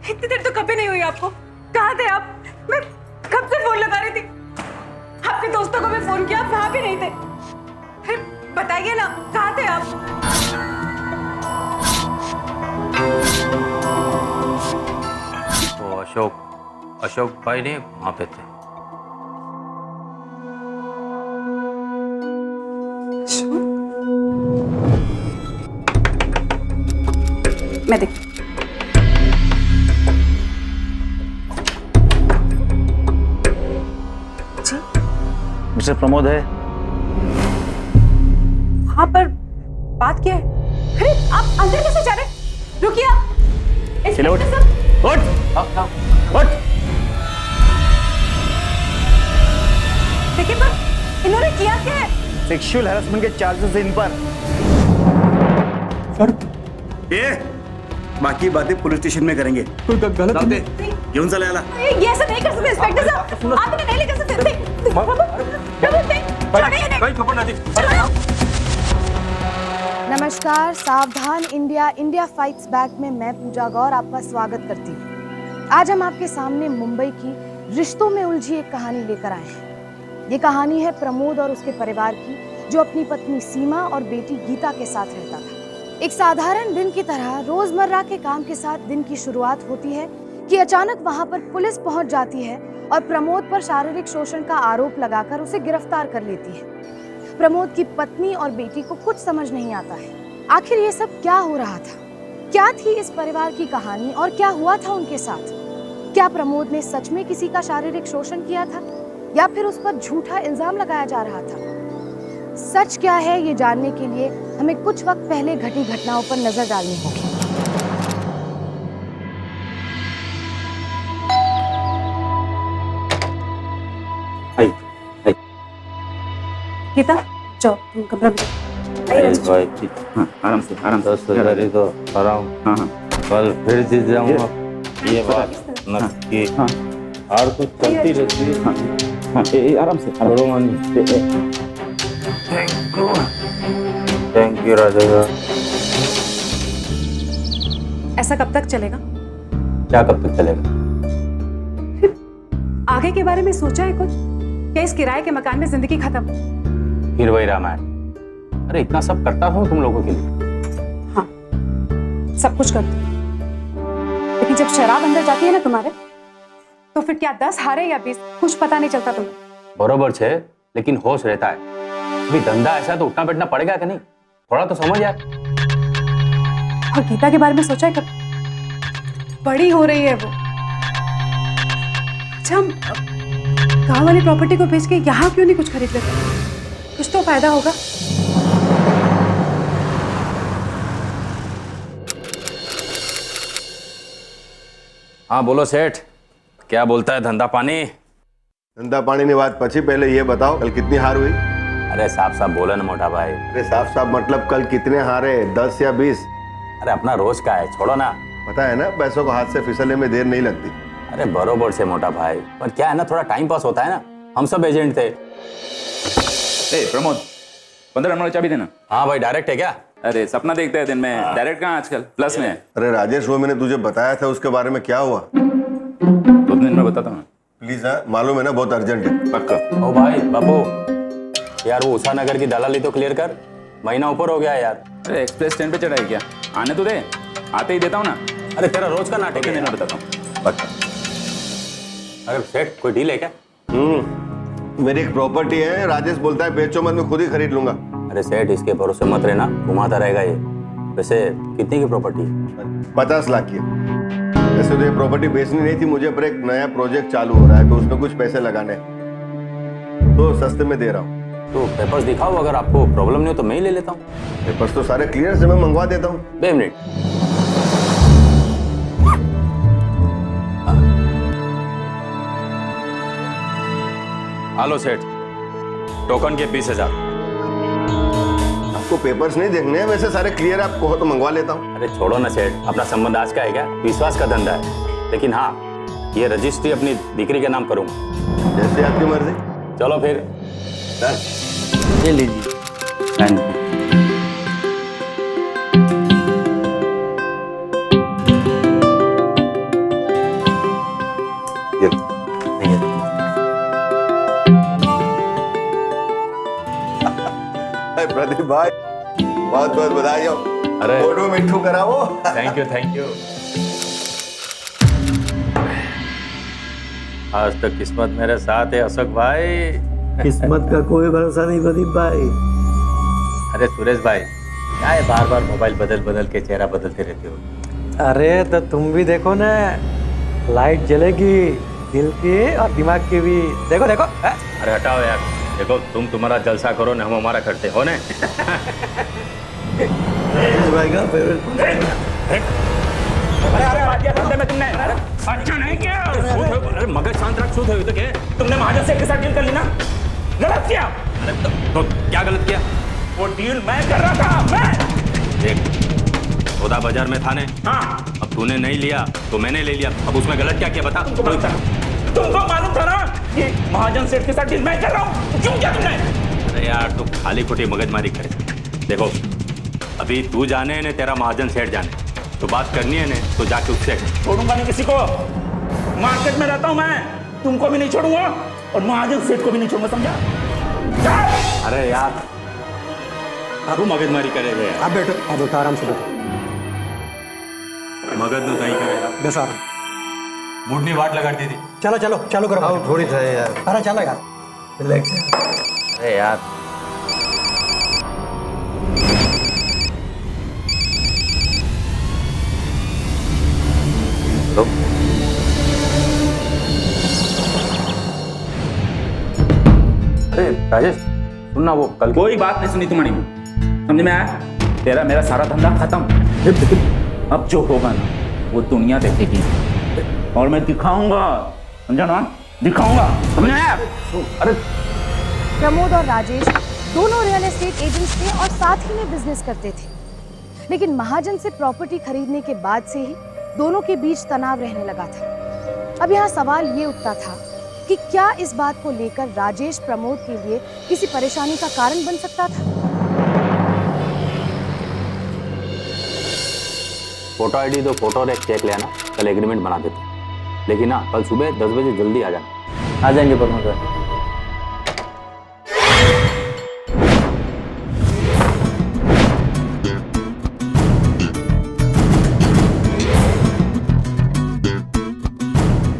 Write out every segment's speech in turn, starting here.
इतनी देर तो कभी नहीं हुई आपको। कहाँ थे आप? मैं कब से फोन लगा रही थी। आपके दोस्तों को भी फोन किया, आप वहां भी नहीं थे। फिर बताइए ना, कहाँ थे आप? वो अशोक भाई नहीं वहां पे थे। मैं देख जी मिस्टर प्रमोद है? हाँ, पर बात क्या है? अरे आप अंदर कैसे जा रहे? रुकिए आप। चलो उठ। इंस्पेक्टर साहब, उठ। देखिए पर इन्होंने किया क्या है? सेक्सुअल हैरेसमेंट के चार्जेस इन पर। ये बाकी बातें पुलिस स्टेशन में करेंगे। कोई गलत चलते घेऊन चला याला। ये ऐसा नहीं कर सकते इंस्पेक्टर साहब, आप इन्हें नहीं लेकर सकते। नमस्कार, सावधान इंडिया फाइट्स बैक में मैं पूजा गौर आपका स्वागत करती हूँ। आज हम आपके सामने मुंबई की रिश्तों में उलझी एक कहानी लेकर आए हैं। ये कहानी है प्रमोद और उसके परिवार की, जो अपनी पत्नी सीमा और बेटी गीता के साथ रहता था। एक साधारण दिन की तरह रोजमर्रा के काम के साथ दिन की शुरुआत होती है कि अचानक वहां पर पुलिस पहुंच जाती है और प्रमोद पर शारीरिक शोषण का आरोप लगाकर उसे गिरफ्तार कर लेती है। प्रमोद की पत्नी और बेटी को कुछ समझ नहीं आता है, आखिर ये सब क्या हो रहा था? क्या थी इस परिवार की कहानी और क्या हुआ था उनके साथ? क्या प्रमोद ने सच में किसी का शारीरिक शोषण किया था या फिर उस पर झूठा इल्जाम लगाया जा रहा था? सच क्या है, ये जानने के लिए हमें कुछ वक्त पहले घटी घटनाओं पर नजर डालनी होगी। गीता, जाओ तुम कमरा में जाओ। आइए राजेश। भाई हाँ, आराम से 10 फरवरी को आ रहा हूँ। हाँ हाँ कल फिर जीत जाऊंगा, ये बात नक्की। हाँ और कुछ चलती रहती है। हाँ हाँ आराम से छोड़ो मन। थैंक यू राजा। ऐसा कब तक चलेगा? क्या कब तक चलेगा? आगे के बारे में सोचा है कुछ? क्या इस किराए के मकान में जिंदगी खत्म? फिर वही रामायण। अरे इतना सब करता हूँ तुम लोगों के लिए। हाँ, सब कुछ करती हूँ, लेकिन जब शराब अंदर जाती है ना तुम्हारे, तो फिर क्या 10 हारे या 20 कुछ पता नहीं चलता तुम्हें। बरोबर छे, लेकिन होश रहता है। अभी धंधा ऐसा तो उठना बैठना पड़ेगा कि नहीं? थोड़ा तो समझ यार। और गीता के बारे में सोचा है कब? बड़ी हो रही है वो। अच्छा, हम गांव वाली प्रॉपर्टी को बेच के यहाँ क्यों नहीं कुछ खरीद लेते? कुछ तो फायदा होगा। हाँ बोलो सेठ, क्या बोलता है धंधा पानी? धंधा पानी ने बात पची, पहले ये बताओ कल कितनी हार हुई? अरे साफ साफ बोला ना मोटा भाई। अरे साफ साफ मतलब कल कितने हारे, 10 या 20? अरे अपना रोज का है, छोड़ो ना। पता है ना, पैसों को हाथ से फिसलने में देर नहीं लगती। अरे बरोबर से मोटा भाई, पर क्या है ना, थोड़ा टाइम पास होता है ना। हम सब एजेंट थे। ए प्रमोद, 15 नंबर चाबी देना। हाँ भाई, डायरेक्ट है क्या? अरे सपना देखते हैं दिन में, डायरेक्ट कहाँ आजकल प्लस में है। अरे राजेश, वो मैंने तुझे बताया था, उसके बारे में क्या हुआ? 2 दिन में बताता हूँ प्लीज। हाँ, मालूम है ना, बहुत अर्जेंट है। पक्का। ओ भाई बाबू, यार वो उषा नगर की दलाली तो क्लियर कर, महीना ऊपर हो गया यार। अरे एक्सप्रेस ट्रेन पे चढ़ा है क्या? आने तो दे, आते ही देता हूँ ना। अरे तेरा रोज का नाटक है। दिन में बताता हूँ पक्का। अरे सेठ, कोई डील है क्या? मेरी एक प्रॉपर्टी है, राजेश बोलता है बेचो मत, मैं खुद ही खरीद लूंगा। अरे सेठ, इसके भरोसे मत रहना, घुमाता रहेगा ये। वैसे कितने की प्रॉपर्टी? 50 लाख की। वैसे तो ये प्रॉपर्टी बेचनी नहीं थी मुझे, पर एक नया प्रोजेक्ट चालू हो रहा है तो उसमें कुछ पैसे लगाने, तो सस्ते में दे रहा हूँ। तो पेपर्स दिखाओ, अगर आपको प्रॉब्लम नहीं हो तो मैं ही ले लेता हूँ। पेपर्स तो सारे क्लियर से मैं मंगवा देता हूँ। 2 मिनट। हेलो सेठ, टोकन के 20,000। आपको पेपर्स नहीं देखने हैं, वैसे सारे क्लियर आप कहो तो मंगवा लेता हूँ। अरे छोड़ो ना सेठ, अपना संबंध आज का है क्या? विश्वास का धंधा है। लेकिन हाँ, ये रजिस्ट्री अपनी दिकरी के नाम करूंगा। जैसे आपकी मर्जी। चलो फिर। ये लीजिए। भाई बहुत बहुत बधाई हो। अरे फोटो मिठू कराओ। Thank you thank you. आज तक किस्मत मेरे साथ है अशोक भाई। किस्मत का कोई भरोसा नहीं प्रदीप भाई। अरे सुरेश भाई, क्या है बार बार मोबाइल बदल बदल के चेहरा बदलते रहते हो? अरे तो तुम भी देखो ना, लाइट जलेगी दिल की और दिमाग की भी। देखो देखो है? अरे हटाओ यार, देखो तुम तुम्हारा जलसा करो ना, हम हमारा करते हो ना। भाई का फेवरेट। में तुमने अच्छा नहीं किया। अरे मगज शांत रख, सूद हुई तो क्या तुमने महाजन से एक साथ डील कर ली ना? गलत किया। अरे तो क्या गलत किया? वो डील मैं कर रहा था, मैं। देख सौदा बाजार में था ने, हाँ अब तूने नहीं लिया तो मैंने ले लिया, अब उसमें गलत क्या किया बता? तुमको मालूम था ना कि महाजन सेठ के साथ डील मैं कर रहा हूँ, क्यों किया तुमने? अरे यार तू खाली खोटी मगजमारी करे। देखो अभी तू जाने ने तेरा महाजन सेठ जाने, तो बात करनी है ने तो जाके उससे छोड़ूंगा नहीं किसी को। मार्केट में रहता हूं मैं, तुमको भी नहीं छोड़ूंगा और महाजन सेठ को भी नहीं छोड़ूंगा, समझा? अरे यार तू मगजमारी करेगा यार। आप बैठो आराम से बैठो। मगज नु नहीं करेगा, बस आराम। मुड़नी वाट लगाती थी। चलो चलो चालू करो। आओ थोड़ी सा यार। अरे चलो यार, रिलैक्स। अरे यार तो अरे राजेश सुनना, वो कल कोई बात नहीं सुनी तुम्हारी, समझ में आया? तेरा मेरा सारा धंधा खत्म। अब जो होगा ना वो दुनिया देखेगी और मैं दिखाऊंगा, समझा ना? दिखाऊंगा, समझ में आया? अरे प्रमोद और राजेश दोनों रियल एस्टेट एजेंट्स थे और साथ ही में बिजनेस करते थे, लेकिन महाजन से प्रॉपर्टी खरीदने के बाद से ही दोनों के बीच तनाव रहने लगा था। अब यहाँ सवाल ये उठता था कि क्या इस बात को लेकर राजेश प्रमोद के लिए किसी परेशानी का कारण बन सकता था? फोटो आईडी दो, फोटो और एक चेक ले आना, कल एग्रीमेंट बना देते हैं। लेकिन ना कल सुबह 10 बजे जल्दी आ जाना। आ जाएंगे प्रमोद भाई।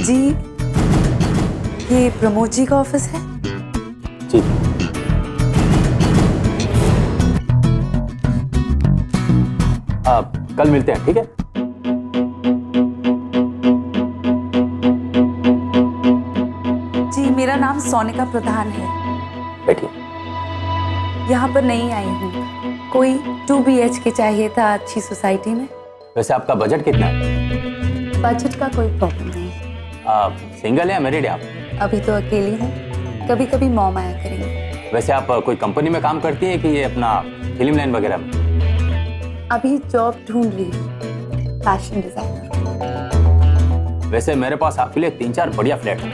जी, ये प्रमोद जी का ऑफिस है? जी कल मिलते हैं, ठीक है? जी, मेरा नाम सोनिका प्रधान है। बैठिए। यहाँ पर नहीं आई हूँ, कोई 2 BHK चाहिए था अच्छी सोसाइटी में। वैसे आपका बजट कितना है? बजट का कोई प्रॉब्लम नहीं। आप सिंगल है या मैरिड है आप? अभी तो अकेली हूँ, कभी कभी मॉम आया करेंगे। वैसे आप कोई कंपनी में काम करती है कि ये अपना फिल्म लाइन वगैरह में? अभी जॉब ढूंढ रही हूँ, फैशन डिजाइनर। वैसे मेरे पास आपके लिए 3-4 बढ़िया फ्लैट है,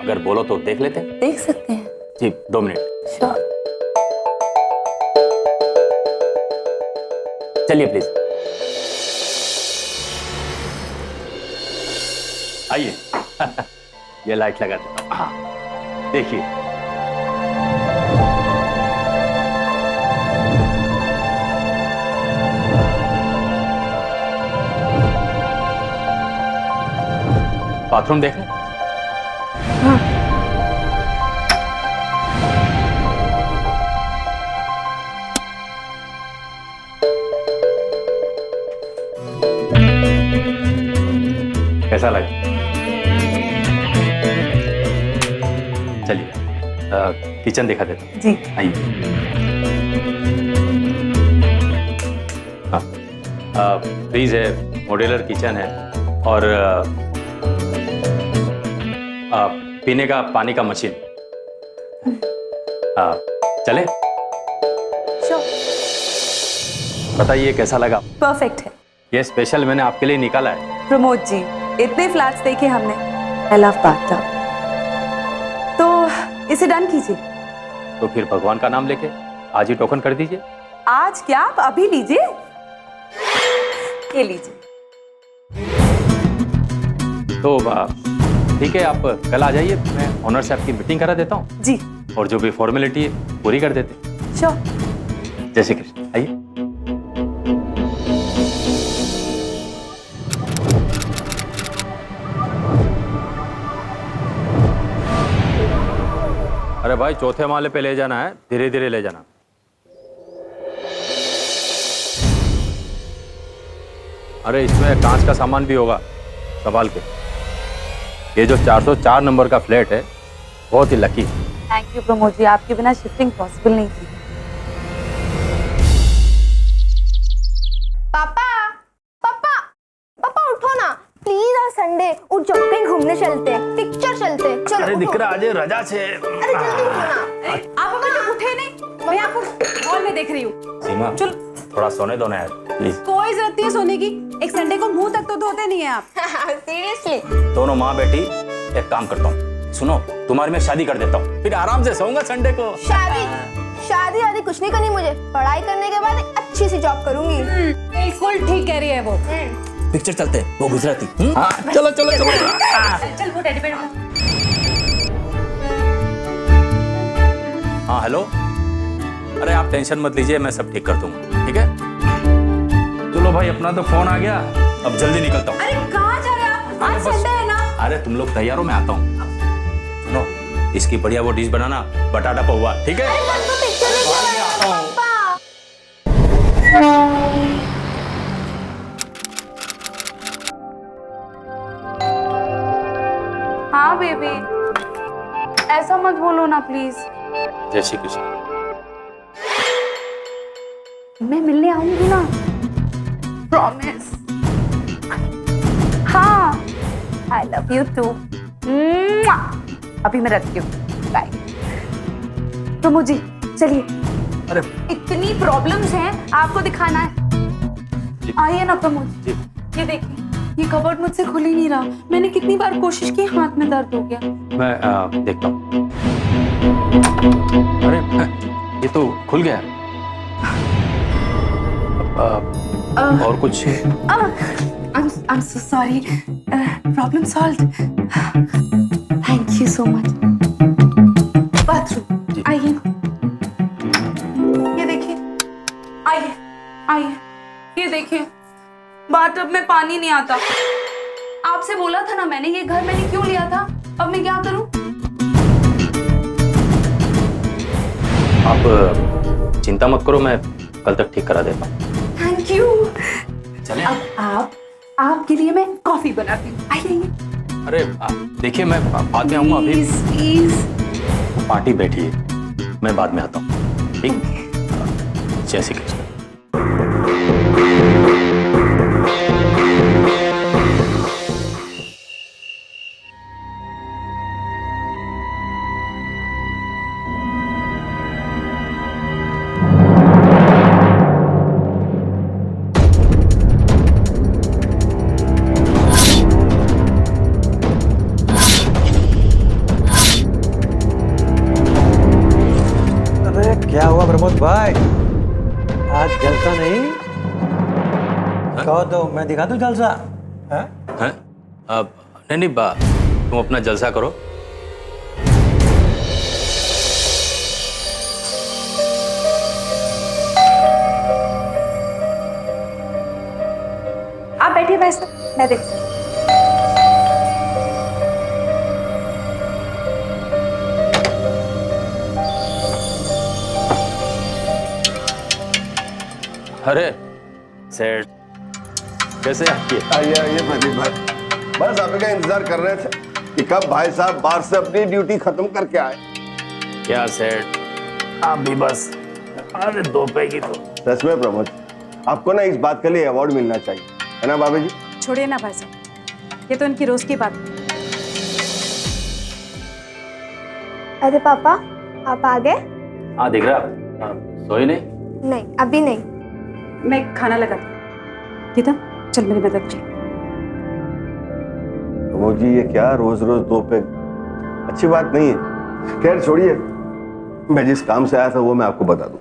अगर बोलो तो देख लेते हैं। देख सकते हैं? जी 2 मिनट। श्योर। चलिए प्लीज आइए। ये लाइट लगा देता हूं। हाँ, देखिए बाथरूम देख लें। कैसा लगा? चलिए किचन दिखा देता हूँ। जी आइए। हाँ फ्रीज है, मॉड्यूलर किचन है और पीने का पानी का मशीन। चले? श्योर। बताइए कैसा लगा? परफेक्ट है। ये स्पेशल मैंने आपके लिए निकाला है। प्रमोद जी, इतने फ्लैट्स देखे हमने। I love bathtub. तो इसे डन कीजिए। तो फिर भगवान का नाम लेके आज ही टोकन कर दीजिए। आज क्या, आप अभी लीजिए। ये लीजिए। तो ठीक है, आप कल आ जाइए, मैं ऑनर से आपकी मीटिंग करा देता हूँ। जी और जो भी फॉर्मेलिटी है पूरी कर देते हैं। श्योर। जय श्री कृष्ण, आइए। अरे भाई चौथे माले पे ले जाना है, धीरे धीरे ले जाना। अरे इसमें कांच का सामान भी होगा, संभाल के। ये जो 404 नंबर का फ्लैट है बहुत ही लकी है। थैंक यू प्रमोद जी, आपके बिना शिफ्टिंग पॉसिबल नहीं थी। पापा पापा पापा उठो ना प्लीज, आज संडे उठ जाओ, कहीं घूमने चलते हैं, पिक्चर चलते हैं, चलो। अरे दिख रहा आज रजा से। अरे जल्दी उठो ना। आप अगर तो उठे नहीं, मैं आपको हॉल में देख रही हूँ। सीमा चलो, थोड़ा सोने दो ना यार प्लीज। कोई जरूरत नहीं है सोने की, एक संडे को मुंह तक तो धोते नहीं है आप। सीरियसली? दोनों माँ बेटी एक काम करता हूँ, सुनो तुम्हारी मैं शादी कर देता हूँ, फिर आराम से सोऊंगा संडे को। शादी आदि कुछ नहीं करनी मुझे, पढ़ाई करने के बाद एक अच्छी सी जॉब करूंगी। बिल्कुल ठीक कह रही है वो। पिक्चर चलते हैं, वो गुजराती। हाँ चलो चलो चलो। चल वो टेडी बेयर। हाँ हेलो, अरे आप टेंशन मत लीजिए, मैं सब ठीक कर दूंगा, ठीक है। चलो भाई, अपना तो फोन आ गया, अब जल्दी निकलता हूँ। अरे कहाँ जा रहे हैं आप? आज संडे है ना। अरे तुम लोग तैयार हो, मैं आता हूँ। सुनो, इसकी बढ़िया वो डिश बनाना, बटाटा पौवा, ठीक है। हाँ बेबी, ऐसा मत बोलो ना प्लीज। जय श्री कृष्ण। मैं मिलने आऊंगी ना, प्रॉमिस। हाँ, आई लव यू टू। अभी मैं रखती हूँ, बाय। प्रमोद जी चलिए। अरे इतनी प्रॉब्लम्स हैं, आपको दिखाना है। आइए ना प्रमोद जी। ये देखिए, ये कबर्ड मुझसे खुल ही नहीं रहा। मैंने कितनी बार कोशिश की, हाथ में दर्द हो गया। मैं देखता हूँ। अरे ये तो खुल गया। और कुछ? I'm so sorry. Problem solved. Thank you so much. Bathroom आइए, ये देखिए। आइए आइए, ये देखिए, बाथटब में पानी नहीं आता। आपसे बोला था ना मैंने, ये घर मैंने क्यों लिया था? अब मैं क्या करूं? आप चिंता मत करो, मैं कल तक ठीक करा देता हूँ। Thank you. चले। अब आपके लिए मैं कॉफी बनाती हूँ। आइए। अरे देखिए, मैं बाद में आऊंगा, अभी प्लीज। पार्टी बैठी है, मैं बाद में आता हूँ, ठीक। जय श्री कृष्ण। क्या हुआ प्रमोद भाई, आज जलसा नहीं? कहो तो मैं दिखा दूं जलसा। हैं? अब नहीं, तुम अपना जलसा करो। आप बैठिए वैसे, मैं देखती हूँ। अरे सेठ, कैसे याद किए? आइए प्रदीप भाई, बस आपका इंतजार कर रहे थे कि कब भाई साहब बाहर से अपनी ड्यूटी खत्म करके आए। क्या सेठ, आप भी बस, अरे 2 रुपए की तो। सच में प्रमोद, आपको ना इस बात के लिए अवार्ड मिलना चाहिए, है ना बाबा जी? छोड़िए ना भाई साहब, ये तो इनकी रोज की बात है। अरे पापा, आप आ गए? हाँ दिख रहा, सोई नहीं? नहीं, अभी नहीं। मैं खाना लगा गीता, चल मेरी मदद कर। प्रमोद जी, ये क्या रोज रोज 2 पैग, अच्छी बात नहीं है। खैर छोड़िए, मैं जिस काम से आया था वो मैं आपको बता दूं।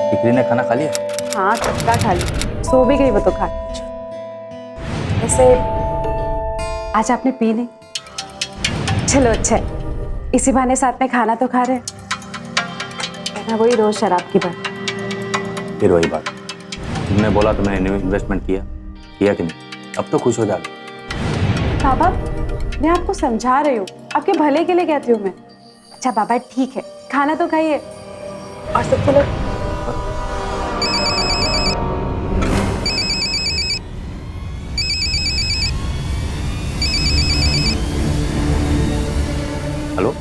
टिकरी ने खाना खा लिया? हाँ टक्का खा ली, सो भी गई वो तो खा। वैसे आज आपने पी नहीं? चलो अच्छा है, इसी बहाने साथ में खाना तो खा रहे हैं। वही रोज शराब की बात। फिर वही बात, तुमने बोला तो मैंने इन्वेस्टमेंट किया कि नहीं? अब तो खुश हो जाओगे। बाबा मैं आपको समझा रही हूँ, आपके भले के लिए कहती हूँ मैं। अच्छा बाबा ठीक है, खाना तो खाइए और सब चलो। हेलो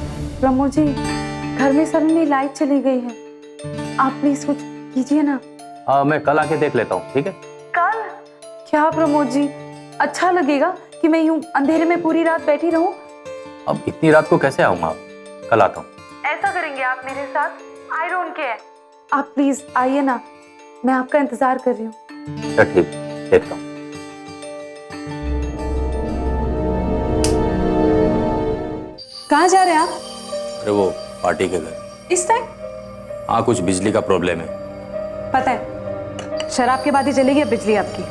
प्रमोद जी, घर में सडनली लाइट चली गई है, आप प्लीज कुछ कीजिए ना। मैं कल आके देख लेता हूँ, ठीक है? कल? क्या प्रमोद जी, अच्छा लगेगा कि मैं यूं अंधेरे में पूरी रात बैठी रहूं? अब इतनी रात को कैसे आऊंगा? कल आता हूँ। ऐसा करेंगे आप मेरे साथ? आई डोंट केयर, आप प्लीज आइए ना, मैं आपका इंतजार कर रही हूँ। चल ठीक, देखता हूँ। कहाँ जा रहे हैं आप? अरे वो पार्टी के घर। इस टाइम? हाँ कुछ बिजली का प्रॉब्लम है। पता है, शराब के बाद ही चलेगी अब बिजली आपकी।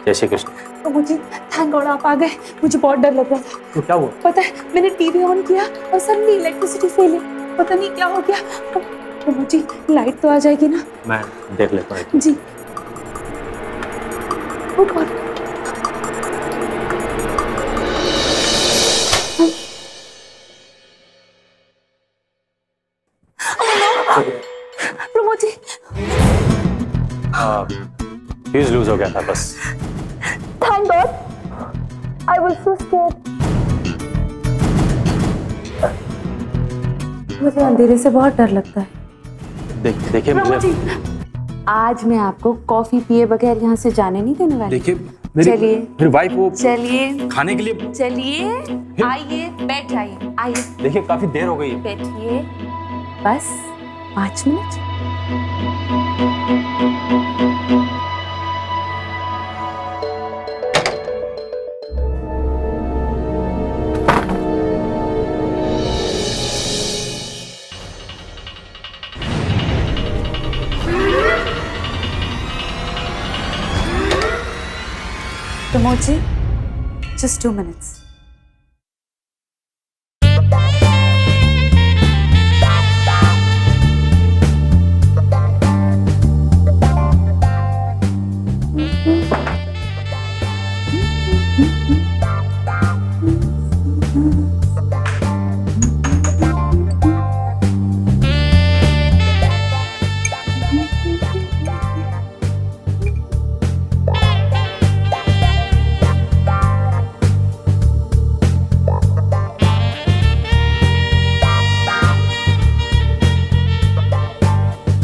जय श्री कृष्ण। तो मुझे थैंक गॉड आप आ गए, मुझे बहुत डर लग रहा था। तो क्या हुआ? पता है मैंने टीवी ऑन किया और सडनली इलेक्ट्रिसिटी फेल है, पता नहीं क्या हो गया। तो मुझे लाइट तो आ जाएगी ना? मैं देख लेता हूँ। जी। ओ God. Pramod ji. Fuse loose हो गया था बस। Thank God. I was so scared. मुझे अंधेरे से बहुत डर लगता है। देखिए मुझे, आज मैं आपको कॉफी पिए बगैर यहाँ से जाने नहीं देने वाली। देखिए मेरी फिर वाइफ वो चलिए खाने के लिए। चलिए आइए, बैठ जाइए, आइए देखिए काफी देर हो गई है। बैठिए, बस 5 minute. Pramod ji, just 2 minutes.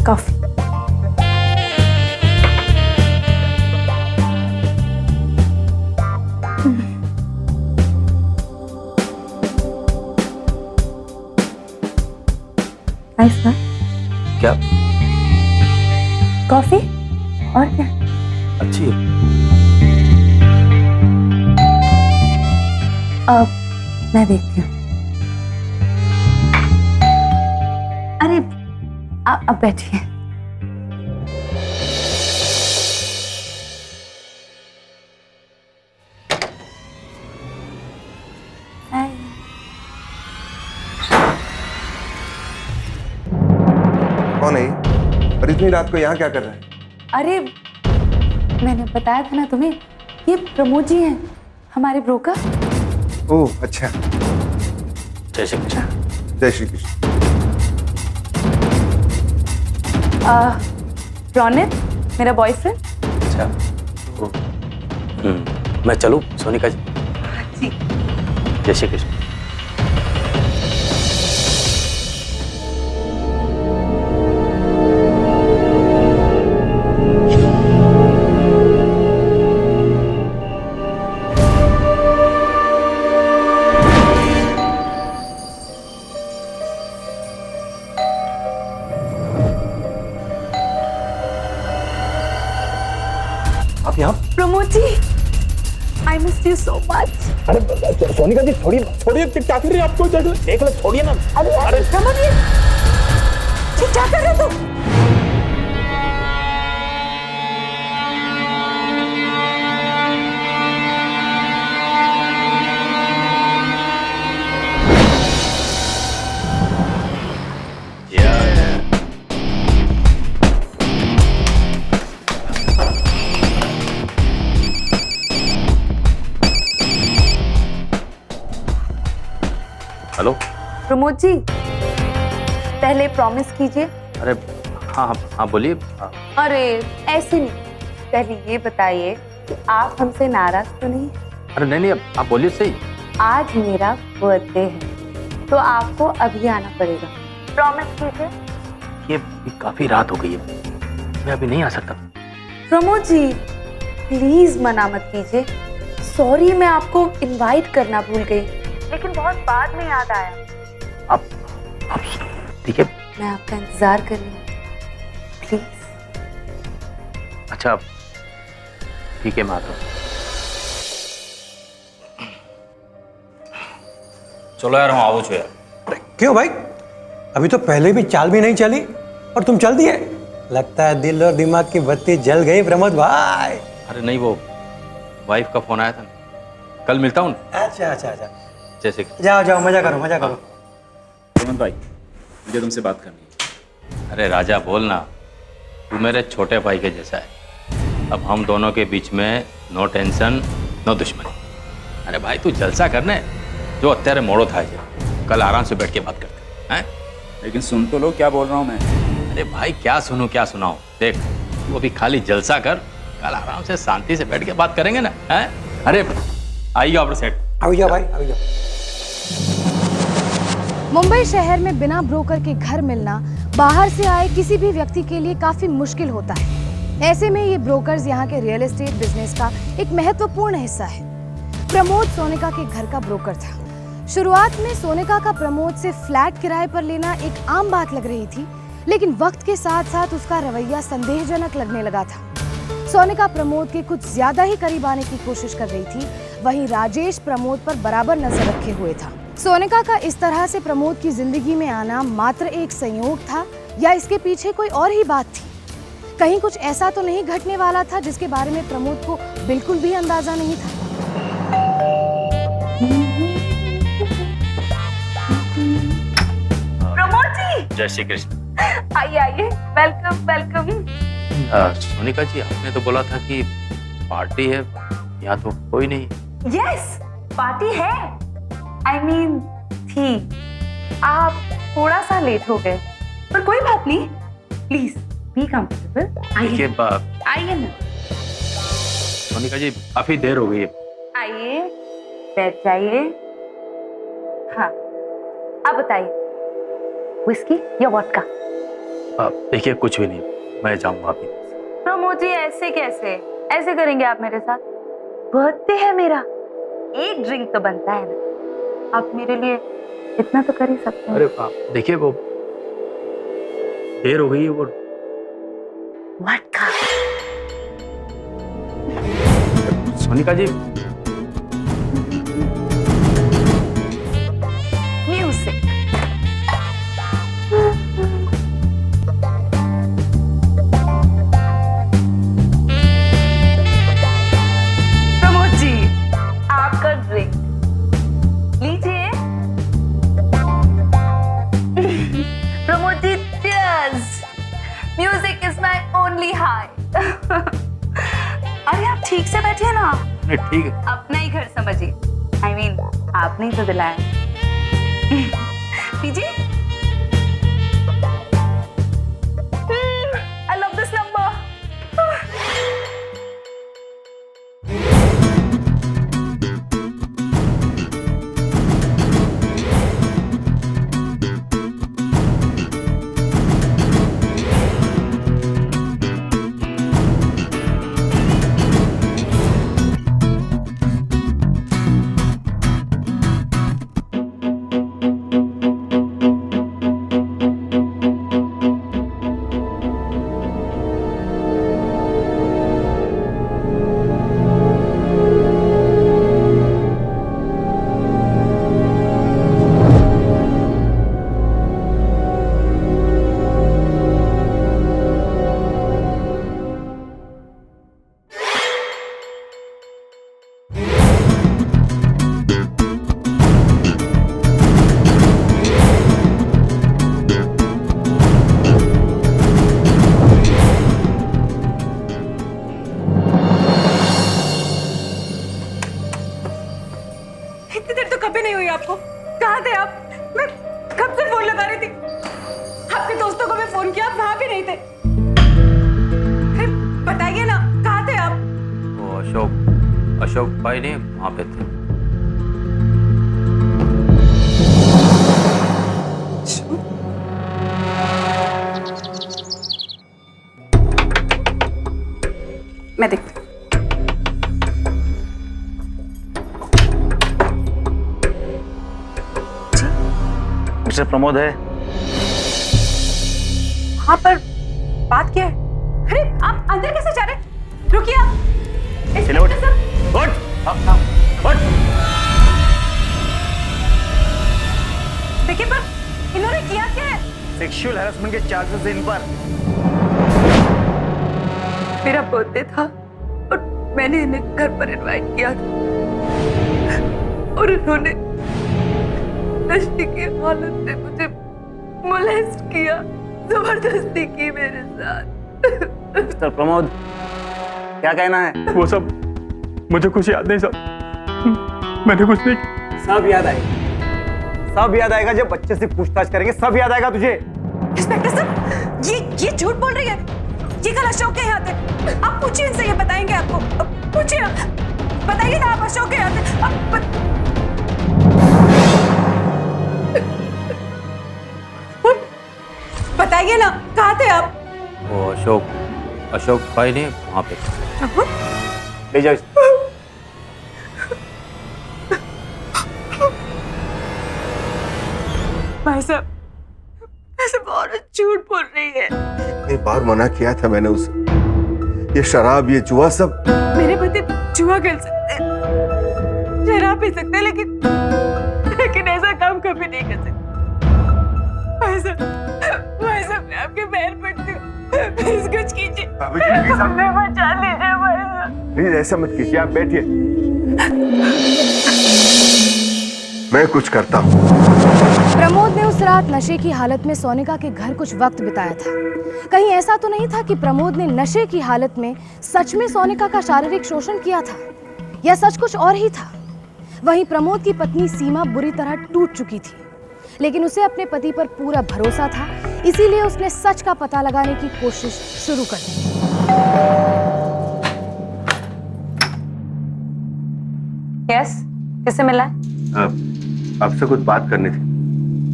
Coffee. Nice ना? क्या? कॉफी और क्या? अच्छी है। अब मैं देखती हूँ। अरे अब बैठिए। कौन है ये? और इतनी रात को यहाँ क्या कर रहा है? अरे मैंने बताया था ना तुम्हें, ये प्रमोद जी हैं, हमारे ब्रोकर। ओह अच्छा। जय श्री कृष्ण। जय श्री कृष्ण। रौनित मेरा बॉयफ्रेंड। अच्छा। मैं चलूं सोनिका जी? जी। जय श्री कृष्ण। आप यहाँ? Pramod ji, I miss you so much. अरे सोनिका जी छोड़िए छोड़िए, क्या कर रही है आपको? देख लो, छोड़िए ना। अरे प्रमोद ये क्या कर रहे हो तुम? हेलो। प्रमोद जी, पहले प्रॉमिस कीजिए। अरे हाँ हाँ हाँ, बोलिए। अरे ऐसे नहीं, पहले ये बताइए कि आप हमसे नाराज तो नहीं? अरे नहीं नहीं, आप बोलिए सही। आज मेरा बर्थडे है तो आपको अभी आना पड़ेगा। प्रॉमिस कीजिए। ये काफी रात हो गई है, मैं अभी नहीं आ सकता। प्रमोद जी प्लीज मना मत कीजिए। सॉरी, मैं आपको इनवाइट करना भूल गई, लेकिन बहुत बाद में याद आया। आप ठीक है? मैं आपका इंतजार कर रही हूँ, प्लीज। अच्छा ठीक है, मैं आता हूँ। चलो यार, हम आओ छो यार। क्यों भाई, अभी तो पहले भी चाल भी नहीं चली और तुम चल दिए। लगता है दिल और दिमाग की बत्ती जल गई प्रमोद भाई। अरे नहीं, वो वाइफ का फोन आया था, कल मिलता हूँ। अच्छा अच्छा अच्छा, जैसे जाओ जाओ, मजा करो मजा करो। हेमंत भाई, मुझे तुमसे बात करनी है। अरे राजा बोलना, तू मेरे छोटे भाई के जैसा है। अब हम दोनों के बीच में नो टेंशन नो दुश्मनी। अरे भाई तू जलसा करने जो अत्यारे मोड़ो था, कल आराम से बैठ के बात करते हैं। लेकिन सुन तो लो क्या बोल रहा हूँ मैं। अरे भाई क्या सुनूं क्या सुनाऊं, देख तू अभी खाली जलसा कर, कल आराम से शांति से बैठ के बात करेंगे ना। हैं? अरे आइए आप सेठ। अभी जाओ भाई, अभी जाओ। मुंबई शहर में बिना ब्रोकर के घर मिलना बाहर से आए किसी भी व्यक्ति के लिए काफी मुश्किल होता है। ऐसे में ये ब्रोकर्स यहाँ के रियल एस्टेट बिजनेस का एक महत्वपूर्ण हिस्सा है। प्रमोद सोनिका के घर का ब्रोकर था। शुरुआत में सोनिका का प्रमोद से फ्लैट किराए पर लेना एक आम बात लग रही थी, लेकिन वक्त के साथ साथ उसका रवैया संदेहजनक लगने लगा था। सोनिका प्रमोद के कुछ ज्यादा ही करीब आने की कोशिश कर रही थी, वहीं राजेश प्रमोद पर बराबर नजर रखे हुए था। सोनिका का इस तरह से प्रमोद की जिंदगी में आना मात्र एक संयोग था या इसके पीछे कोई और ही बात थी? कहीं कुछ ऐसा तो नहीं घटने वाला था जिसके बारे में प्रमोद को बिल्कुल भी अंदाजा नहीं था? प्रमोद जी, जय श्री कृष्ण। आइए आइए, वेलकम वेलकम। सोनिका जी, आपने तो बोला था कि पार्टी है, यहाँ तो कोई नहीं। यस, पार्टी है। आई मीन थी। आप थोड़ा सा लेट हो गए, पर कोई बात नहीं। Please be comfortable. देखिए आइए ना। सोनिका जी, काफी देर हो गई है। आइए, बैठ जाइए। हाँ, आप बताइए, विस्की या वोडका? देखिए कुछ भी नहीं, मैं जाऊंगा अभी। प्रमोद जी ऐसे कैसे, ऐसे करेंगे आप मेरे साथ? बर्थडे है मेरा, एक ड्रिंक तो बनता है ना। आप मेरे लिए इतना तो कर ही सकते हैं। अरे देखिए, वो देर हो गई है। वो वोडका। सोनिका जी, म्यूजिक। प्रमोद जी, आपका ड्रिंक लीजिए। Pramod ji, cheers। Music is my only high. अरे आप ठीक से बैठिए ना। ठीक है। अपना ही घर समझिए। I mean, आपने ही तो दिलाया। लीजिए। I love this number। लगा रही थी, आपके दोस्तों को भी फोन किया, आप वहां भी नहीं थे। फिर बताइए ना, कहाँ थे आप? वो अशोक भाई नहीं वहां पे थे। मैं देखती हूँ। मिस्टर प्रमोद है? हाँ, पर बात क्या है? अरे आप अंदर कैसे जा रहे? रुकिए आप। इंस्पेक्टर साहब। उठ। देखिए, पर इन्होंने किया क्या है? सेक्सुअल हैरेसमेंट के चार्जेस इन पर। मेरा बर्थडे था और मैंने इन्हें घर पर इनवाइट किया था और इन्होंने नशे की हालत में मुझे मोलेस्ट किया, जबरदस्ती की मेरे साथ। मिस्टर प्रमोद, क्या कहना है? वो सब मुझे कुछ याद नहीं सब, मैंने कुछ नहीं। सब याद आएगा, सब याद आएगा। जब बच्चे से पूछताछ करेंगे सब याद आएगा तुझे। इंस्पेक्टर साहब, ये झूठ बोल रही है। ये कल अशोक के यहाँ थे। आप पूछिए इनसे, ये बताएंगे आपको। पूछिए ना, बताइए ना, आप अशोक के यहाँ थे। बताइए ना, कहाँ थे आप? वो अशोक भाई नहीं वहां पे थे। ले जाओ। भाई साहब, ऐसे बहुत झूठ बोल रही है। कितनी बार मना किया था मैंने उसे। ये शराब, ये जुआ सब। मेरे पति जुआ खेल सकते, शराब पी सकते, लेकिन ऐसा काम कभी नहीं कर सकते। भाई साहब, मैं आपके पैर पड़ती हूँ, प्लीज कुछ कीजिए। हमें बचा लीजिए भाई साहब। प्लीज ऐसा मत कीजिए, आप बैठिए, मैं कुछ करता हूँ। प्रमोद ने उस रात नशे की हालत में सोनिका के घर कुछ वक्त बिताया था। कहीं ऐसा तो नहीं था कि प्रमोद ने नशे की हालत में सच में सोनिका का शारीरिक शोषण किया था, या सच कुछ और ही था? वहीं प्रमोद की पत्नी सीमा बुरी तरह टूट चुकी थी, लेकिन उसे अपने पति पर पूरा भरोसा था, इसीलिए उसने सच का पता लगाने की कोशिश शुरू कर दी। यस, किससे मिला है? आपसे कुछ बात करनी थी।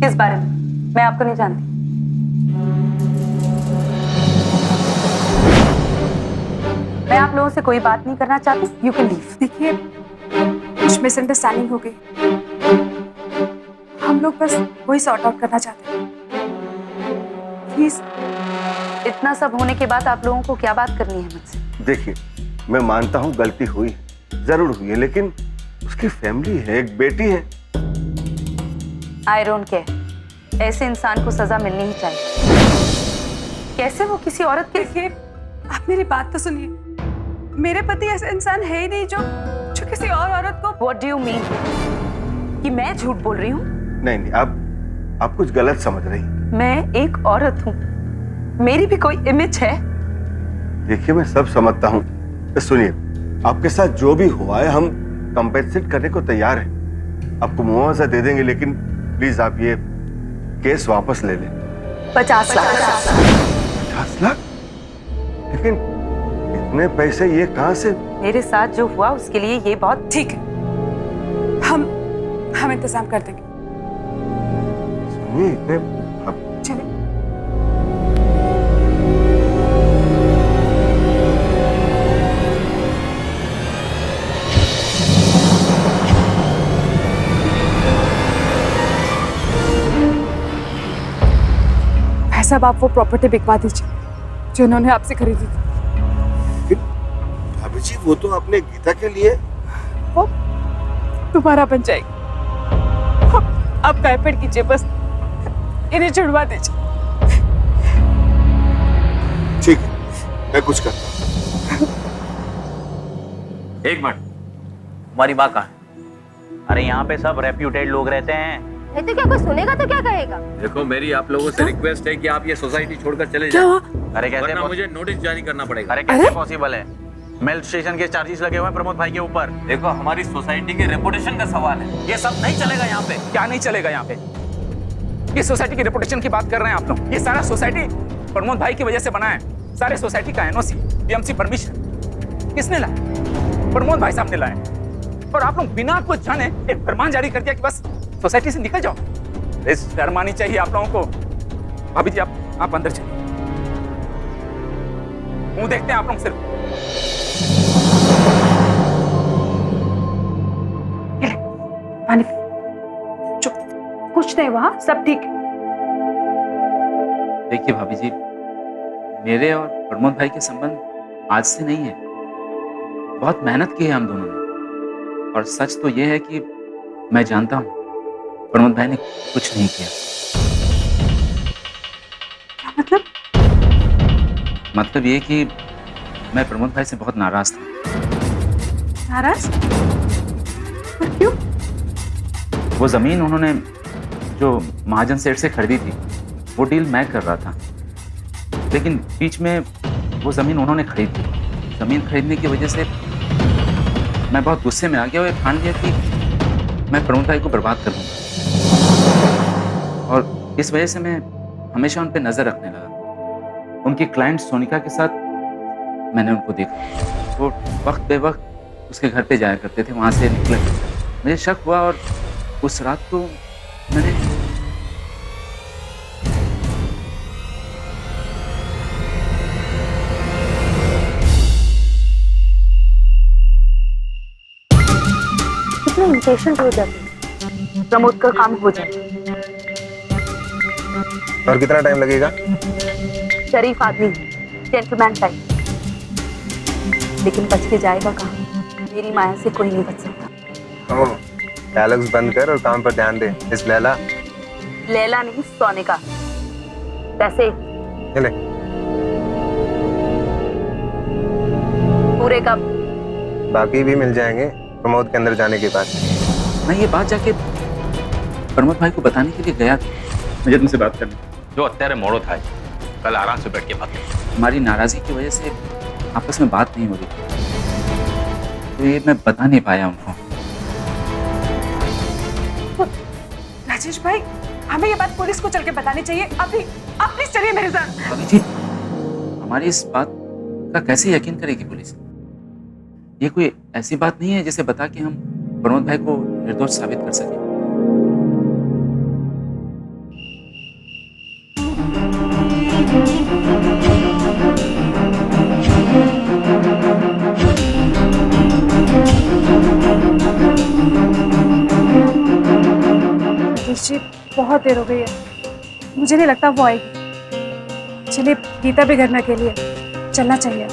किस बारे में? मैं आपको नहीं जानती। मैं आप लोगों से कोई बात नहीं करना चाहती। You can leave. देखिए, कुछ मिसअंडरस्टैंडिंग हो गई, हम लोग बस वही सॉर्ट आउट करना चाहते हैं। प्लीज। इतना सब होने के बाद आप लोगों को क्या बात करनी है मुझसे? देखिए, मैं मानता हूँ गलती हुई, जरूर हुई है, लेकिन उसकी फैमिली है, एक बेटी है। आई डोंट केयर, ऐसे इंसान को सजा मिलनी ही चाहिए। कैसे वो किसी औरत के? देखिए, आप मेरी बात तो सुनिए। मेरे पति ऐसा इंसान है ही नहीं जो किसी और औरत को। What do you mean? कि मैं झूठ बोल रही हूँ? नहीं, आप कुछ गलत समझ रही हैं। मैं एक औरत हूँ, मेरी भी कोई इमेज है। देखिए, मैं सब समझता हूँ। सुनिए, आपके साथ जो भी हुआ है, हम कंपेंसेट करने को तैयार हैं। आपको मुआवजा दे देंगे, लेकिन प्लीज आप ये केस वापस ले लें। 50 लाख। 50 लाख? लेकिन इतने पैसे ये कहाँ से? मेरे साथ जो हुआ उसके लिए ये बहुत ठीक है। हम इंतजाम कर देंगे। सुनिए, इतने चलिए। भाई साहब, आप वो प्रॉपर्टी बिकवा दीजिए जो उन्होंने आपसे खरीदी थी। भाभी जी, वो तो आपने गीता के लिए। वो दोबारा बन जाएगी। आप पैपेट कीजिए, बस इन्हें छुड़वा दीजिए। ठीक है, मैं कुछ करता हूँ। एक मिनट, हमारी माँ कहाँ है? अरे यहाँ पे सब रेप्यूटेड लोग रहते हैं। नहीं तो क्या कोई सुनेगा तो क्या कहेगा? देखो, मेरी आप लोगों से रिक्वेस्ट है कि आप ये सोसाइटी छोड़कर चले क्या जाओ। हुआ? अरे कैसे? वरना मुझे नोटिस जारी करना पड़ेगा। अरे कैसे पॉसिबल है? मेल स्टेशन के चार्जेस लगे हुए हैं प्रमोद भाई के ऊपर। देखो, हमारी सोसाइटी के रेपुटेशन का सवाल है, ये सब नहीं चलेगा यहाँ पे। क्या नहीं चलेगा यहाँ पे? किस सोसाइटी की रेपुटेशन की बात कर रहे हैं आप लोग? ये सारा सोसाइटी प्रमोद भाई की वजह से बना है। सारे सोसाइटी का एनओसी, बीएमसी परमिशन किसने लाया? प्रमोद भाई साहब ने लाया। और आप लोग बिना कुछ जाने एक फरमान जारी कर दिया कि बस सोसाइटी से निकल जाओ। इस शर्म आनी चाहिए आप लोगों को। भाभी जी आप अंदर चलिए, मुंह देखते हैं आप लोग सिर्फ। पानी चुप, कुछ नहीं हुआ, सब ठीक। देखिए भाभी जी, मेरे और प्रमोद भाई के संबंध आज से नहीं है। बहुत मेहनत की है हम दोनों ने, और सच तो यह है कि मैं जानता हूं प्रमोद भाई ने कुछ नहीं किया। क्या मतलब? मतलब ये कि मैं प्रमोद भाई से बहुत नाराज था। नाराज? पर क्यों? वो जमीन उन्होंने जो महाजन सेठ से खरीदी थी, वो डील मैं कर रहा था, लेकिन बीच में वो जमीन उन्होंने खरीद ली। जमीन खरीदने की वजह से मैं बहुत गुस्से में आ गया और ठान लिया कि मैं प्रमोद भाई को बर्बाद कर दूंगा। और इस वजह से मैं हमेशा उन पर नजर रखने लगा। उनकी क्लाइंट सोनिका के साथ मैंने उनको देखा, वो वक्त बे वक्त उसके घर पे जाया करते थे, वहां से निकले। मुझे शक हुआ और उस रात को मैंने कितने इम्पेशेंट हो जाते, प्रमोद का काम हो जाए। और कितना टाइम लगेगा? शरीफ आदमी, जेंटलमैन टाइप, लेकिन बच के जाएगा कहाँ? मेरी माया से कोई नहीं बच सकता। डायलॉग्स बंद कर और काम पर ध्यान दे। इस लैला नहीं, सोनिका। पैसे चले पूरे कब? बाकी भी मिल जाएंगे प्रमोद के अंदर जाने के बाद। मैं ये बात जाके प्रमोद भाई को बताने के लिए गया था। मुझे तुमसे बात करनी। जो અત્યારે મોડો થાય, कल आराम से बैठ के बात करें। हमारी नाराजगी की वजह से आपस में बात नहीं हो रही, तो ये मैं बता नहीं पाया उनको। राजेश भाई, हमें ये बात पुलिस को चल के बतानी चाहिए। अभी आप प्लीज चलिए मेरे साथ। भाभी जी, हमारी इस बात का कैसे यकीन करेगी पुलिस? ये कोई ऐसी बात नहीं है जिसे बता के हम प्रमोद भाई को निर्दोष साबित कर सके। जी, बहुत देर हो गई है, मुझे नहीं लगता वो आएगी। चलिए, गीता भी घर में अकेली है, चलना चाहिए।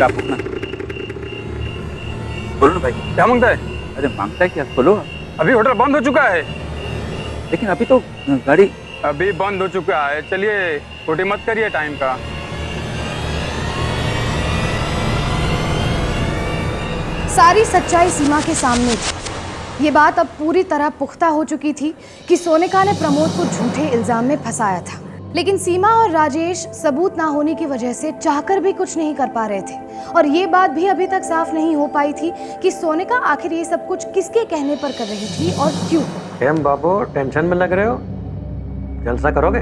आप उठना। बोलो ना भाई। क्या मांगता है? अरे मांगता है क्या? बोलो। अभी होटल बंद हो चुका है। लेकिन अभी तो गाड़ी अभी बंद हो चुका है। चलिए, खोटी मत करिए टाइम का। सारी सच्चाई सीमा के सामने थी, ये बात अब पूरी तरह पुख्ता हो चुकी थी कि सोनिका ने प्रमोद को झूठे इल्जाम में फंसाया था, लेकिन सीमा और राजेश सबूत ना होने की वजह से चाहकर भी कुछ नहीं कर पा रहे थे और ये बात भी अभी तक साफ नहीं हो पाई थी कि सोनिका आखिर ये सब कुछ किसके कहने पर कर रही थी और क्यों। एम बाबू, टेंशन में लग रहे हो? जलसा करोगे?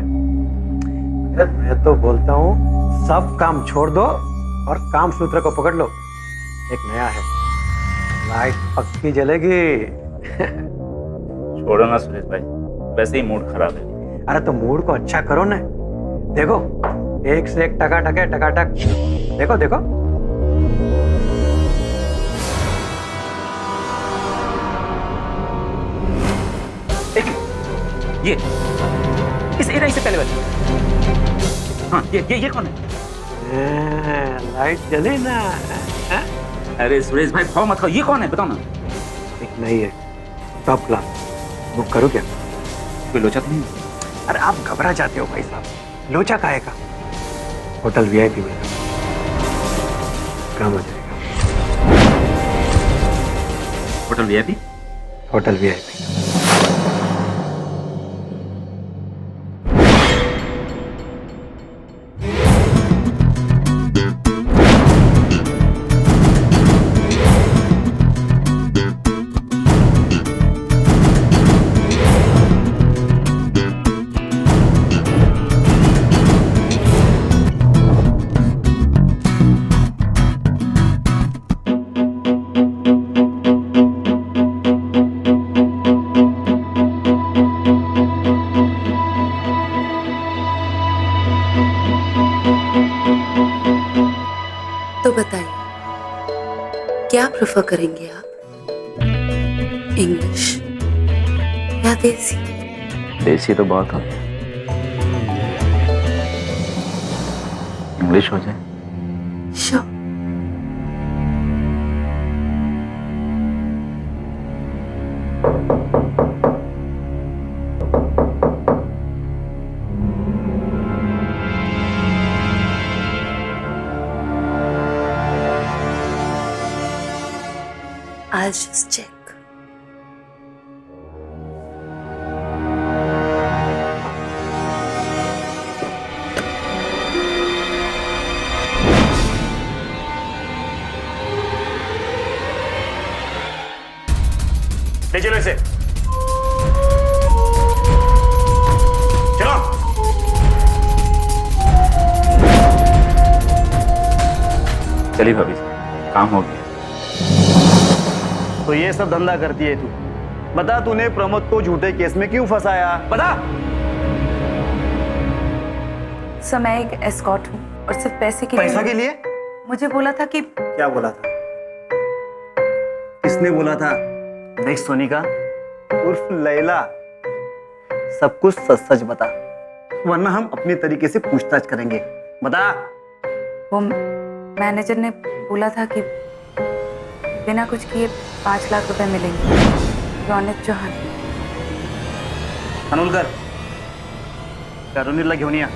मैं तो बोलता हूँ सब काम छोड़ दो और काम सूत्र को पकड़ लो। एक नया है, लाइट पक्की जलेगी। छोड़ो ना सुरेश भाई, वैसे ही मूड खराब है। अरे तो मूड को अच्छा करो ना। देखो, एक से एक टकाटक है, टकाटक। देखो देखो। ये इस एरिया से पहले वाली। हाँ, ये कौन है? लाइट जले ना। अरे सुरेश भाई भाव मत खाओ, ये कौन है बताओ ना। एक नई है, टॉप क्लास। बुक करो क्या? कोई लोचा तो नहीं? अरे आप घबरा जाते हो भाई साहब, लोचा काहे का? होटल वीआईपी में काम हो जाएगा। Hotel VIP? Hotel VIP. तो बताइए क्या प्रेफर करेंगे आप, इंग्लिश या देसी? देसी तो बहुत हो, इंग्लिश हो जाए। श्योर। I'll just check. ले चलो इसे, चलो। चलिए भाभी, काम हो गया। तो ये सब धंधा करती है तू? बता, तूने प्रमोद को झूठे केस में क्यों फंसाया? बता। सर मैं एक एस्कॉर्ट हूँ और सिर्फ पैसे के पैसा के लिए? मुझे बोला था कि क्या बोला था? किसने बोला था? देख सोनिका उर्फ लैला, सब कुछ सच सच बता, वरना हम अपने तरीके से पूछताछ करेंगे। बता। वो मैनेजर ने बोला था कि बिना कुछ किए 5 लाख रुपए मिलेंगे। रौनक चौहान। खानोलकर, करुणीला घेऊन या।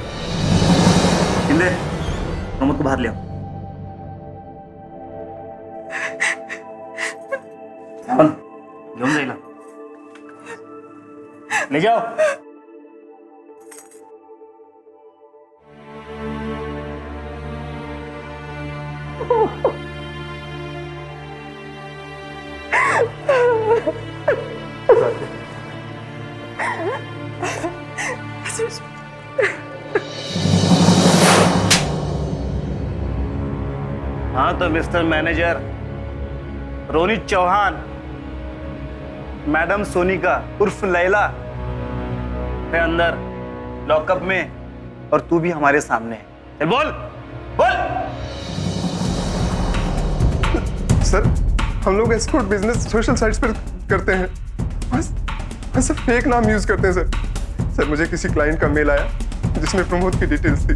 शिंदे, प्रमोद को बाहर ले आओ। घेऊन जाईल, ले जाओ। हाँ तो mister manager, Ronit Chauhan, madam Sonika उर्फ लैला है अंदर लॉकअप में, और तू भी हमारे सामने है। चल बोल बोल। सर, हम लोग एस्कॉर्ट बिजनेस सोशल साइट्स पर करते हैं, बस फेक नाम यूज करते हैं सर। सर मुझे किसी क्लाइंट का मेल आया जिसमें प्रमोद की डिटेल्स थी।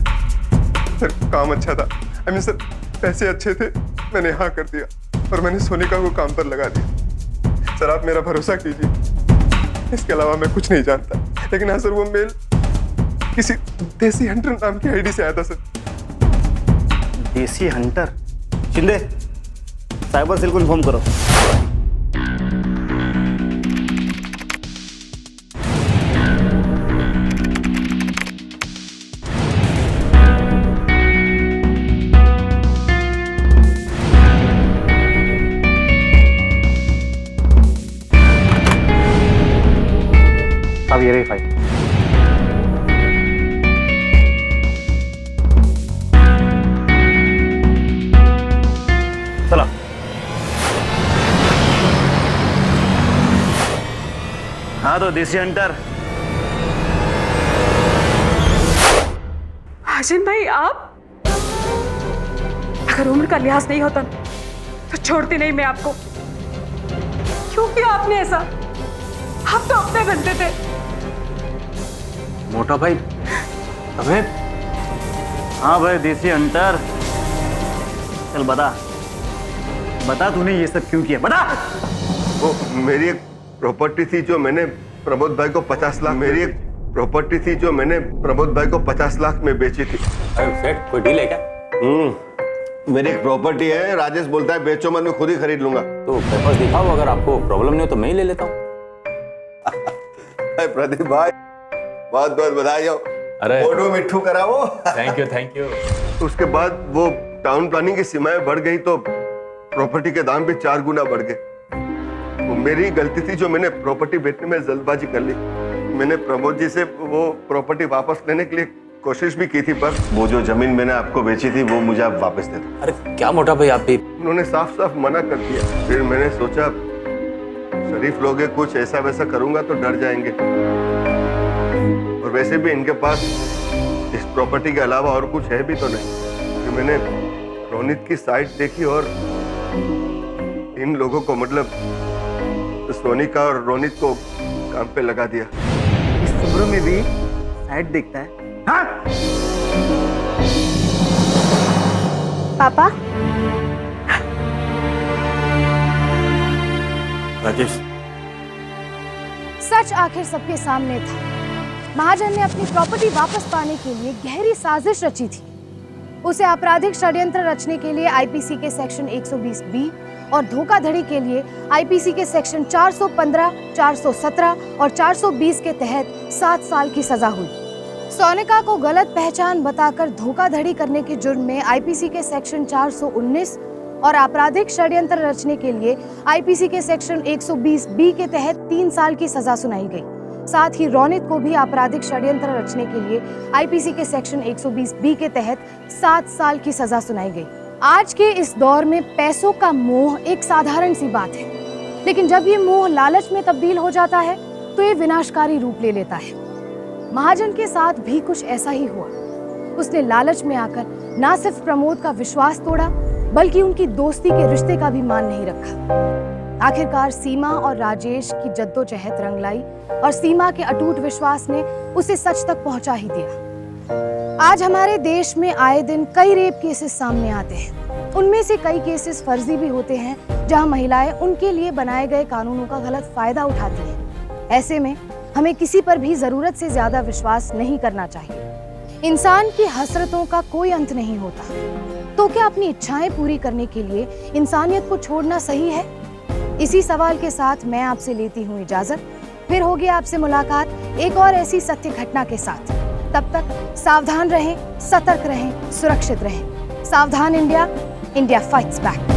सर काम अच्छा था, आई मीन सर पैसे अच्छे थे, मैंने हाँ कर दिया और मैंने सोनिका को काम पर लगा दिया। सर आप मेरा भरोसा कीजिए, इसके अलावा मैं कुछ नहीं जानता। लेकिन हाँ सर, वो मेल किसी देसी हंटर नाम की आईडी से आया था सर। देसी हंटर? शिंदे, साइबर सेल को इन्फॉर्म करो। दो देसी हंटर। हाजिन भाई, आप? अगर उम्र का लिहाज नहीं होता तो छोड़ती नहीं मैं आपको। क्यों किया आपने ऐसा? आप तो अपने बनते थे। मोटा भाई हमें। हाँ भाई देसी हंटर, चल बता बता तूने ये सब क्यों किया, बता। वो मेरी एक प्रॉपर्टी थी जो मैंने प्रमोद भाई को 50 लाख, मेरी एक प्रॉपर्टी थी जो मैंने प्रमोद भाई को 50 लाख में बेची थी। सेठ कोई डील है क्या? मेरी एक प्रॉपर्टी है, राजेश बोलता है बेचो मत, मैं खुद ही खरीद लूंगा। तो पेपर्स दिखाओ, अगर आपको प्रॉब्लम नहीं हो तो मैं ही ले लेता हूँ। प्रदीप भाई बहुत बहुत बधाई हो। अरे फोटो मिट्ठू कराओ। Thank you. उसके बाद वो टाउन प्लानिंग की सीमाएं बढ़ गई तो प्रॉपर्टी के दाम भी 4 गुना बढ़ गए। वो मेरी गलती थी जो मैंने प्रॉपर्टी बेचने में जल्दबाजी कर ली। मैंने प्रमोद जी से वो प्रॉपर्टी वापस लेने के लिए कोशिश भी की थी, पर वो जो जमीन मैंने आपको बेची थी वो मुझे आप वापस दे दो। अरे क्या मोटा भाई, आप भी? उन्होंने साफ साफ मना कर दिया। फिर मैंने सोचा शरीफ लोग हैं, कुछ ऐसा वैसा करूंगा तो डर जाएंगे, और वैसे भी इनके पास इस प्रॉपर्टी के अलावा और कुछ है भी तो नहीं। फिर मैंने रोनित की साइट देखी और इन लोगों को, मतलब सोनिका और रोनित को काम पे लगा दिया। इस उम्र में भी साइड देखता है? हाँ? पापा, राजेश, सच आखिर सबके सामने था। महाजन ने अपनी प्रॉपर्टी वापस पाने के लिए गहरी साजिश रची थी। उसे आपराधिक षड्यंत्र रचने के लिए आईपीसी के सेक्शन 120B और धोखाधड़ी के लिए आईपीसी के सेक्शन 415, 417 और 420 के तहत 7 साल की सजा हुई। सोनिका को गलत पहचान बताकर धोखाधड़ी करने के जुर्म में आईपीसी के सेक्शन 419 और आपराधिक षड्यंत्र रचने के लिए आईपीसी के सेक्शन 120B के तहत 3 साल की सजा सुनाई गई। साथ ही रोनित को भी आपराधिक षड्यंत्र रचने के लिए आईपीसी के सेक्शन 120B के तहत 7 साल की सजा सुनाई गई। आज के इस दौर में पैसों का मोह एक साधारण सी बात है, लेकिन जब ये मोह लालच में तब्दील हो जाता है तो ये विनाशकारी रूप ले लेता है। महाजन के साथ भी कुछ ऐसा ही हुआ। उसने लालच में आकर न सिर्फ प्रमोद का विश्वास तोड़ा, बल्कि उनकी दोस्ती के रिश्ते का भी मान नहीं रखा। आखिरकार सीमा और राजेश की जद्दोजहद रंग लाई और सीमा के अटूट विश्वास ने उसे सच तक पहुंचा ही दिया। आज हमारे देश में आए दिन कई रेप केसेस सामने आते हैं। उनमें से कई केसेस फर्जी भी होते हैं, जहां महिलाएं उनके लिए बनाए गए कानूनों का गलत फायदा उठाती हैं। ऐसे में हमें किसी पर भी जरूरत से ज्यादा विश्वास नहीं करना चाहिए। इंसान की हसरतों का कोई अंत नहीं होता, तो क्या अपनी इच्छाएं पूरी करने के लिए इंसानियत को छोड़ना सही है? इसी सवाल के साथ मैं आपसे लेती हूँ इजाजत। फिर होगी आपसे मुलाकात एक और ऐसी सत्य घटना के साथ। तब तक सावधान रहें, सतर्क रहें, सुरक्षित रहें। सावधान इंडिया, इंडिया फाइट्स बैक।